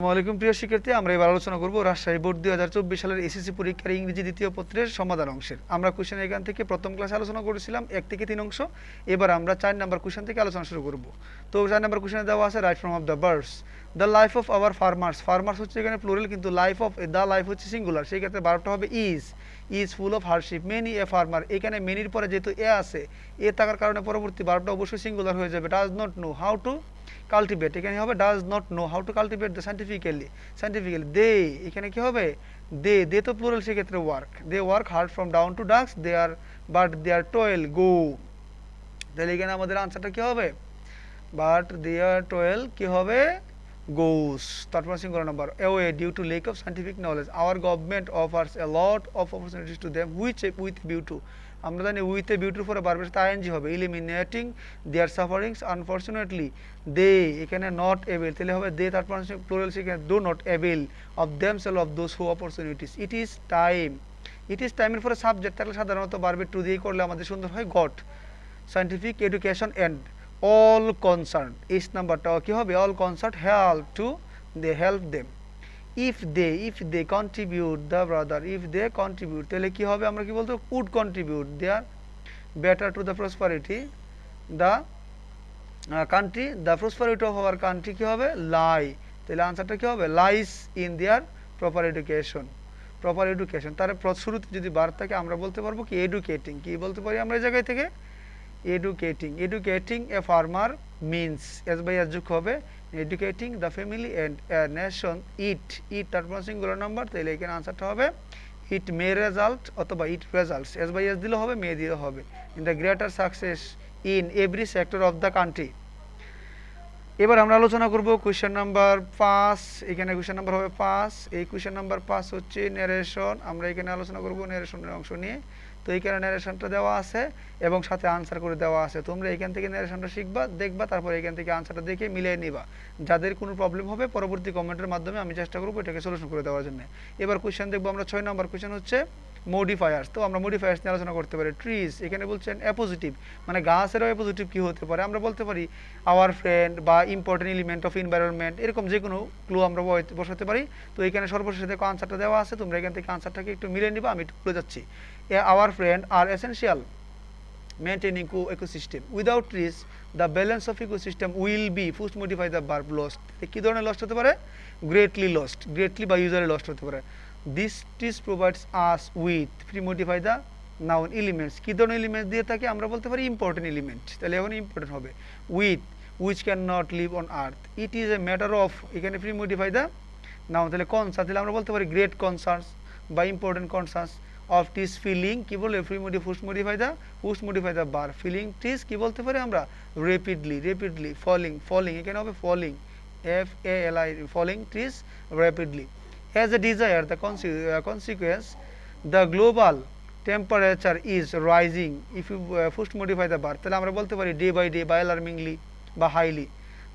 আসসালামু প্রিয় শিক্ষার্থী, আমরা এবার আলোচনা করব রাজশাহী বোর্ড 2024 সালের এসএসসি পরীক্ষার ইংরেজি দ্বিতীয় পত্রের সমাধান অংশের। আমরা কোশ্চেন এখান থেকে প্রথম ক্লাসে আলোচনা করেছিলাম 1 থেকে 3 অংশ। এবার আমরা 4 নাম্বার কোশ্চেন থেকে আলোচনা শুরু করব। তো 4 নাম্বার কোশ্চেনে দেওয়া আছে right from of the birds the life of our farmers. Farmers হচ্ছে এখানে প্লুরাল, কিন্তু লাইফ অফ দ্য লাইফ হচ্ছে সিঙ্গুলার, সেই ক্ষেত্রে ভার্বটা হবে is full of hardship many a farmer. এখানে মেনির পরে যেহেতু এ আছে, এ থাকার কারণে পরবর্তী ভার্বটা অবশ্যই সিঙ্গুলার হয়ে যাবে। Does not know how to cultivate, এখানে হবে does not know how to cultivate the scientifically. They, এখানে কি হবে দে তো প্লুরাল, সেক্ষেত্রে work, they work hard from dawn to dusk they are but their toil go. তাহলে এখানে আমাদের আনসারটা কি হবে, বাট দেয়ার টোয়েল কি হবে গোস। তারপর singular number away due to lack of scientific knowledge our government offers a lot of opportunities to them which with view to. আমরা জানি উইথ এ বিউটির পরে বারবার আইএনজি হবে, ইলিমিনেটিং দেয়ার সাফারিংস আনফরচুনেটলি দে, এখানে not able, তাহলে হবে দে, তারপর প্লুরাল সেখানে do not able of themselves of those who opportunities. It is টাইমের পরে সাবজেক্ট থাকলে সাধারণত বারবার টু দিয়ে করলে আমাদের সুন্দর হয় got. Scientific education and all concern, ইস নাম্বারটাও কি হবে all concern help them. If they contribute the brother, if they contribute তাহলে কি হবে, আমরা কি বলতো would contribute their better to the prosperity the country, the prosperity of our country কি হবে লাই, তাহলে আনসারটা কি হবে lies in their proper education. তার শুরুতে যদি বার থাকে আমরা বলতে পারবো কি এডুকেটিং, কি বলতে পারি আমরা এই জায়গায় থেকে educating a farmer means s by s যুক্ত হবে educating the family and a nation. তারপর সিঙ্গুলার নাম্বার, তাহলে এখানে আনসারটা হবে ইট মে রেজাল্ট অথবা it results, s by s দিলে হবে, মে দিলে হবে, in the greater success in every sector of the country. এবার আমরা আলোচনা করব কোয়েশ্চেন নাম্বার 5। এখানে কোয়েশ্চেন নাম্বার হবে 5। এই কোয়েশ্চেন নাম্বার 5 হচ্ছে ন্যারেশন। আমরা এখানে আলোচনা করব ন্যারেশনের অংশ নিয়ে। তো এইখানে ন্যারেশনটা দেওয়া আছে এবং সাথে আনসার করে দেওয়া আছে। তোমরা এখান থেকে ন্যারেশনটা শিখবা, দেখবা, তারপর এখান থেকে আনসারটা দেখে মিলিয়ে নিবা। যাদের কোনো প্রবলেম হবে পরবর্তী কমেন্টের মাধ্যমে আমি চেষ্টা করবো এটাকে সলিউশন করে দেওয়ার জন্য। এবার কোয়েশ্চেন দেখবো আমরা 6 নম্বর কোয়েশ্চেন হচ্ছে মডিফায়ার্স। তো আমরা মডিফায়ার্স নিয়ে আলোচনা করতে পারি। ট্রিজ, এখানে বলছেন অ্যাপোজিটিভ, মানে গাছেরও অ্যাপোজিটিভ কি হতে পারে, আমরা বলতে পারি আওয়ার ফ্রেন্ড বা ইম্পর্টেন্ট এলিমেন্ট অফ এনভায়রনমেন্ট, এরকম যে কোনো ক্লু আমরা বসাতে পারি। তো এখানে সর্বশেষে দেখো আনসারটা দেওয়া আছে, তোমরা এখান থেকে আনসারটাকে একটু মিলিয়ে নিবা, আমি একটু বলে যাচ্ছি। Our friend are essential maintaining ecosystem. Without trees, the balance of ecosystem will be first modify the verb lost. কি ধরনের লস্ট হতে পারে, greatly lost, greatly বা usually lost হতে পারে। This trees provides us with pre-modify the noun elements. কি ধরনের elements দিয়ে থাকে, আমরা বলতে পারি ইম্পর্টেন্ট এলিমেন্ট, তাহলে এখন ইম্পর্টেন্ট হবে with which cannot live on earth. It is a matter of, এখানে pre-modify the noun, তাহলে কনসার্ন, তাহলে আমরা বলতে পারি গ্রেট কনসার্নস বা important concerns of trees felling, কি বলে ফুস্ট মডিফাই দ্য বার ফিলিং টিস, কি বলতে পারি আমরা রেপিডলি ফলিং, এখানে হবে felling, FALI, felling trees rapidly. As a desire the consequence the global temperature is rising, if you first modify the বার, তাহলে আমরা বলতে পারি ডে বাই ডে বা অ্যালার্মিংলি বা highly.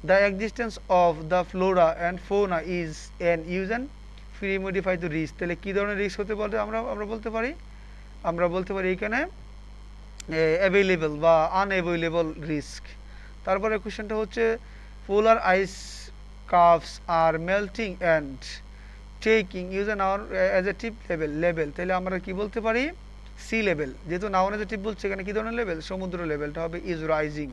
The existence of the flora and fauna is an Eugene free modify two risk, তাহলে কী ধরনের risk হতে পারে, আমরা বলতে পারি এখানে অ্যাভেলেবল বা আনঅ্যাভেলেবল রিস্ক। তারপরে কোয়েশ্চেনটা হচ্ছে polar ice caps are melting and taking use an hour as a tip level, তাহলে আমরা কি বলতে পারি সি লেভেল, যেহেতু নাউন এজ এ টিপ বলছে, এখানে কী ধরনের লেভেল, সমুদ্র লেভেলটা হবে ইজ রাইজিং।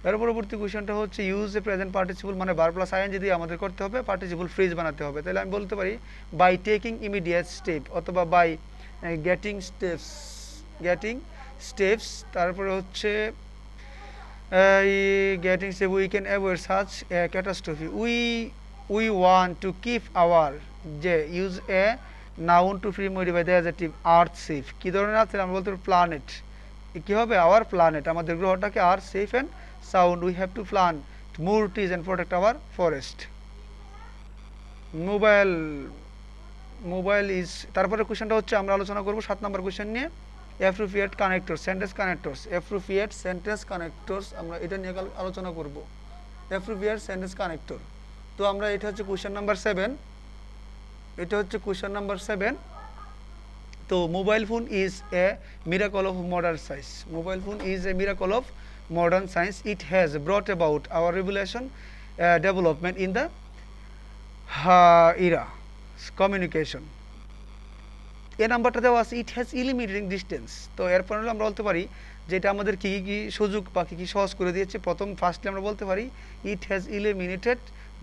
এর পরবর্তী কোয়েশ্চেনটা হচ্ছে ইউজ এ প্রেজেন্ট পার্টিসিপল, মানে ভার্ব প্লাস আইএনজি দিয়ে আমাদের করতে হবে পার্টিসিপল ফ্রেজ বানাতে হবে, তাহলে আমি বলতে পারি বাই টেকিং ইমিডিয়েট স্টেপ অথবা বাই গেটিং স্টেপস। তারপরে হচ্ছে getting step we can avoid such catastrophe. We want to keep our, যে use a noun to free modify the adjective earth safe, কী ধরনের আছে, আমরা বলতে পারি প্ল্যানেট, কী হবে আওয়ার প্ল্যানেট, আমাদের গ্রহটাকে আর safe and sound, we have to plant more trees and protect our forest. Mobile is, তারপরে কোশ্চেনটা হচ্ছে আমরা আলোচনা করব 7 নম্বর কোশ্চেন নিয়ে অ্যাপ্রোপ্রিয়েট সেন্টেন্স কানেক্টরস, আমরা এটা নিয়ে আলোচনা করব অ্যাপ্রোপ্রিয়েট সেন্টেন্স কানেক্টর। তো আমরা এটা হচ্ছে কোশ্চেন নাম্বার 7, তো mobile phone is a miracle of modern science. It has brought about our development in the era communication. এ নাম্বারটা দেওয়া আছে ইট হ্যাজ ইলিমিনেটিং ডিস্টেন্স। তো এরপর আমরা বলতে পারি যে এটা আমাদের কী কী সুযোগ বা কী কী সহজ করে দিয়েছে। ফার্স্টলি আমরা বলতে পারি ইট হ্যাজ ইলিমিনেটেড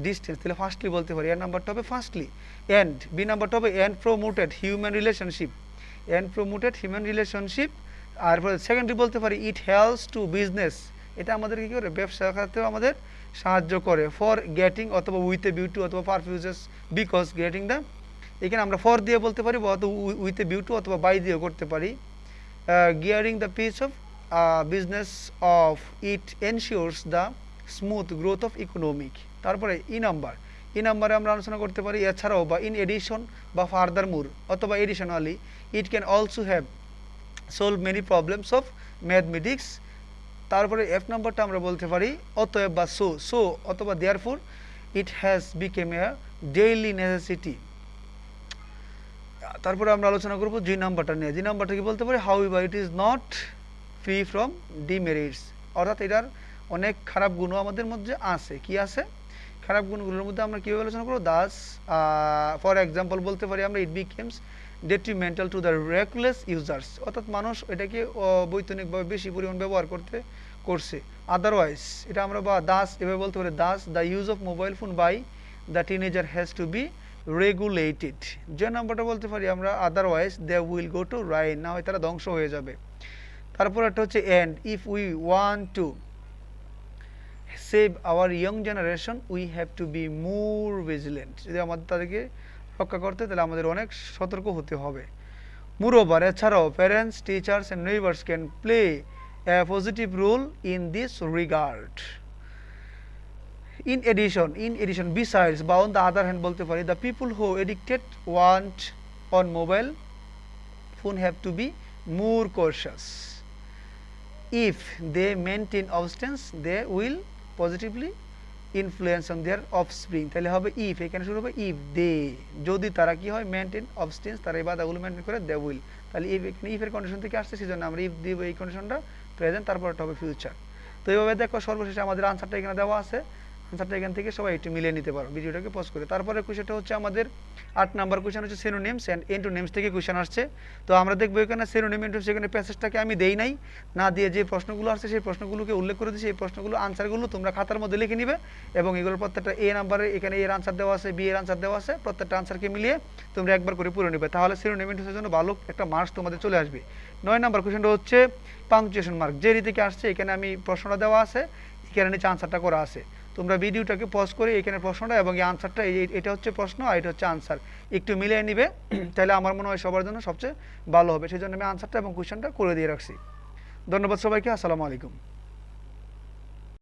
ডিস্টেন্স, তাহলে ফার্স্টলি বলতে পারি এর নাম্বারটা হবে ফার্স্টলি। অ্যান্ড বি নাম্বারটা হবে and promoted human relationship, and promoted human relationship. আর সেকেন্ডলি বলতে পারি ইট হেল্পস টু বিজনেস, এটা আমাদের কী করে ব্যবসা খাতেও আমাদের সাহায্য করে। ফর গেটিং অথবা উইথ এ বিউটি অথবা পারফিউজেস বিকজ গেটিং দ্য, এখানে আমরা ফর দিয়ে বলতে পারি বা উইথ এ বিউটি অথবা বাই দিয়েও করতে পারি। Gearing the piece of business of it ensures the smooth growth of economic. তারপরে ই নাম্বারে আমরা আলোচনা করতে পারি এছাড়াও বা ইন এডিশন বা ফার্দার মুর অথবা additionally it can also have solve many problems of mathematics. তারপরে এফ নাম্বারটা আমরা বলতে পারি অতএব বা সো অথবা therefore it has became A daily necessity. তারপরে আমরা আলোচনা করব জি নাম্বারটা নিয়ে। জি নাম্বারটা কি বলতে পারি however it is not free from demerits, অর্থাৎ এটার অনেক খারাপ গুণও আমাদের মধ্যে আছে। কি আছে? খারাপ গুণগুলোর মধ্যে আমরা কীভাবে আলোচনা করবো? দাস ফর এক্সাম্পল বলতে পারি আমরা it becomes detrimental to the reckless users, অর্থাৎ মানুষ এটাকে বৈজ্ঞানিকভাবে বেশি পরিমাণ ব্যবহার করছে। আদারওয়াইজ এটা আমরা বা দাস এভাবে বলতে পারি thus the use of mobile phone by the teenager has to be regulated. যে নাম্বারটা বলতে পারি আমরা otherwise they will go to ruin, না হয় তারা ধ্বংস হয়ে যাবে। তারপর একটা হচ্ছে and if we want to save our young generation we have to be more vigilant, যদি আমাদের তাদেরকে রক্ষা করতে তাহলে আমাদের অনেক সতর্ক হতে হবে। মোরওভার এছাড়াও parents teachers and neighbours can play a positive role in this regard. In addition, besides বা on the other hand বলতে পারি the people who addicted want on mobile phone have to be more cautious. If they maintain abstinence, they will positively influence on their offspring. তাহলে হবে if, এখানে শুরু হবে if they, যদি তারা কি হয় মেনটেন abstinence, তারা এই বাধাগুলো মেনটেন করে they will, তাহলে if এখানে if এর কন্ডিশন থেকে আসছে সেজন্য আমরা if দিব এই কন্ডিশনটা প্রেজেন্ট, তারপর এটা হবে ফিউচার। তো এইভাবে দেখো সর্বশেষে আমাদের আনসারটা এখানে দেওয়া আছে। আনসারটা এখান থেকে সবাই একটু মিলিয়ে নিতে পারো, ভিডিওটাকে পজ করে। তারপরে কোয়েশ্চেনটা হচ্ছে আমাদের 8 নাম্বার কোয়েশ্চেন হচ্ছে সিনোনিমস অ্যান্ড এন্টোনিমস থেকে কোয়েশ্চেন আসছে। তো আমরা দেখবো এখানে সিনোনিম এন্টোনিমস, এখানে প্যাসেজটাকে আমি দেই নাই, না দিয়ে যে প্রশ্নগুলো আসছে সেই প্রশ্নগুলোকে উল্লেখ করে দিয়েছি। এই প্রশ্নগুলো আনসারগুলো তোমরা খাতার মধ্যে লিখে নিবে এবং এগুলোর প্রত্যেকটা এ নাম্বারে এখানে এর আনসার দেওয়া আছে, বি এর আনসার দেওয়া আছে, প্রত্যেকটা আনসারকে মিলিয়ে তোমরা একবার করে পড়ে নেবে, তাহলে সিনোনিম এন্টোনিমসের জন্য ভালো একটা মার্কস তোমাদের চলে আসবে। 9 নাম্বার কোয়েশ্চেনটা হচ্ছে পাংচুয়েশন মার্ক, যে রীতিকে আসছে এখানে আমি প্রশ্নটা দেওয়া আছে, এখানে নিচে আনসারটা করা আছে। তোমরা ভিডিওটাকে পজ করে এখানে প্রশ্নটা এবং এই আনসারটা, এটা হচ্ছে প্রশ্ন আর এটা হচ্ছে আনসার, একটু মিলিয়ে নিবে, তাহলে আমার মনে হয় সবার জন্য সবচেয়ে ভালো হবে। সেই জন্য আমি আনসারটা এবং কোয়েশ্চেনটা করে দিয়ে রাখছি। ধন্যবাদ সবাইকে, আসসালামু আলাইকুম।